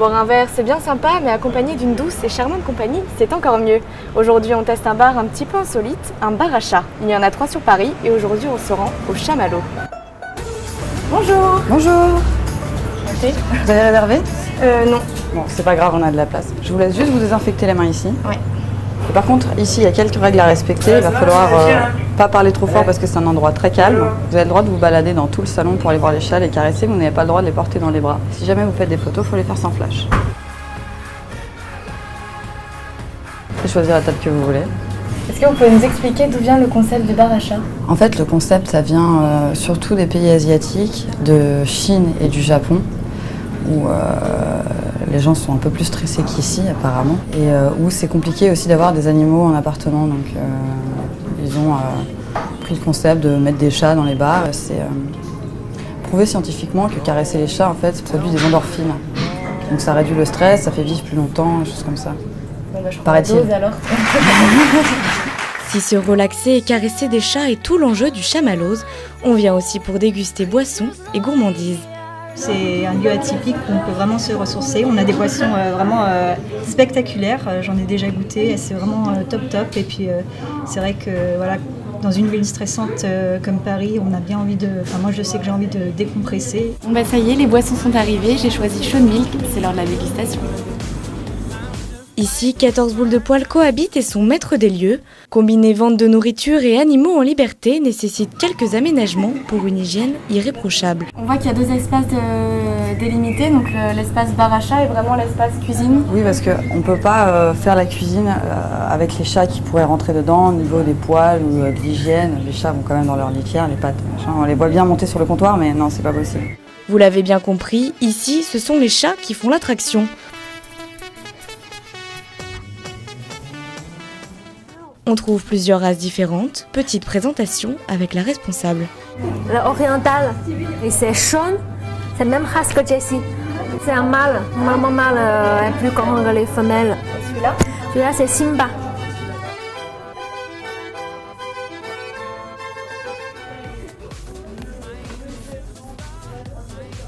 Boire un verre, c'est bien sympa, mais accompagné d'une douce et charmante compagnie, c'est encore mieux. Aujourd'hui, on teste un bar un petit peu insolite, un bar à chat. Il y en a 3 sur Paris et aujourd'hui, on se rend au Chamallows. Bonjour. Bonjour. Ok. Vous avez réservé? Non. Bon, c'est pas grave, on a de la place. Je vous laisse juste vous désinfecter les mains ici. Ouais. Et par contre, ici, il y a quelques règles à respecter. Il va falloir pas parler trop fort parce que c'est un endroit très calme. Vous avez le droit de vous balader dans tout le salon pour aller voir les chats, les caresser. Vous n'avez pas le droit de les porter dans les bras. Si jamais vous faites des photos, il faut les faire sans flash. Et choisir la table que vous voulez. Est-ce que vous pouvez nous expliquer d'où vient le concept du bar à chat? En fait, le concept, ça vient surtout des pays asiatiques, de Chine et du Japon, où les gens sont un peu plus stressés qu'ici apparemment, et où c'est compliqué aussi d'avoir des animaux en appartement. Donc ils ont pris le concept de mettre des chats dans les bars. C'est prouvé scientifiquement que caresser les chats en fait produit des endorphines. Donc ça réduit le stress, ça fait vivre plus longtemps, des choses comme ça. Bon, bah, je paraît-il. alors. Si se relaxer et caresser des chats est tout l'enjeu du Chamallows, on vient aussi pour déguster boissons et gourmandises. C'est un lieu atypique où on peut vraiment se ressourcer. On a des boissons vraiment spectaculaires. J'en ai déjà goûté. C'est vraiment top. Et puis c'est vrai que voilà, dans une ville stressante comme Paris, on a bien envie de. Enfin, moi, je sais que j'ai envie de décompresser. Bon bah ça y est, les boissons sont arrivées. J'ai choisi Chaud Milk. C'est l'heure de la dégustation. Ici, 14 boules de poil cohabitent et sont maîtres des lieux. Combiner vente de nourriture et animaux en liberté nécessite quelques aménagements pour une hygiène irréprochable. On voit qu'il y a 2 espaces délimités, donc l'espace bar à chat et vraiment l'espace cuisine. Oui, parce qu'on ne peut pas faire la cuisine avec les chats qui pourraient rentrer dedans au niveau des poils ou de l'hygiène. Les chats vont quand même dans leur litière, les pattes, machin. On les voit bien monter sur le comptoir, mais non, c'est pas possible. Vous l'avez bien compris, ici, ce sont les chats qui font l'attraction. On trouve plusieurs races différentes. Petite présentation avec la responsable. L'oriental, et c'est Sean, c'est la même race que Jessie. C'est un mâle, normalement mâle est plus grand que les femelles. Celui-là? Celui-là c'est Simba.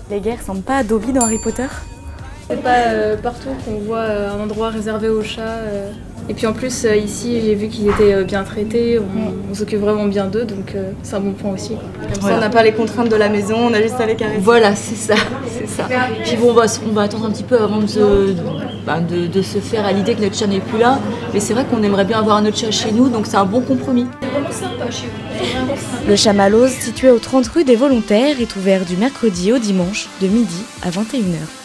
Les guerres ressemblent pas à Dobby dans Harry Potter? C'est pas partout qu'on voit un endroit réservé aux chats. Et puis en plus, ici, j'ai vu qu'ils étaient bien traités, on s'occupe vraiment bien d'eux, donc c'est un bon point aussi. Comme ça, on n'a pas les contraintes de la maison, on a juste à les caresser. Voilà, c'est ça. Puis bon, on va attendre un petit peu avant de se faire à l'idée que notre chat n'est plus là. Mais c'est vrai qu'on aimerait bien avoir un autre chat chez nous, donc c'est un bon compromis. Le Chamallows, situé au 30 rue des Volontaires, est ouvert du mercredi au dimanche de midi à 21h.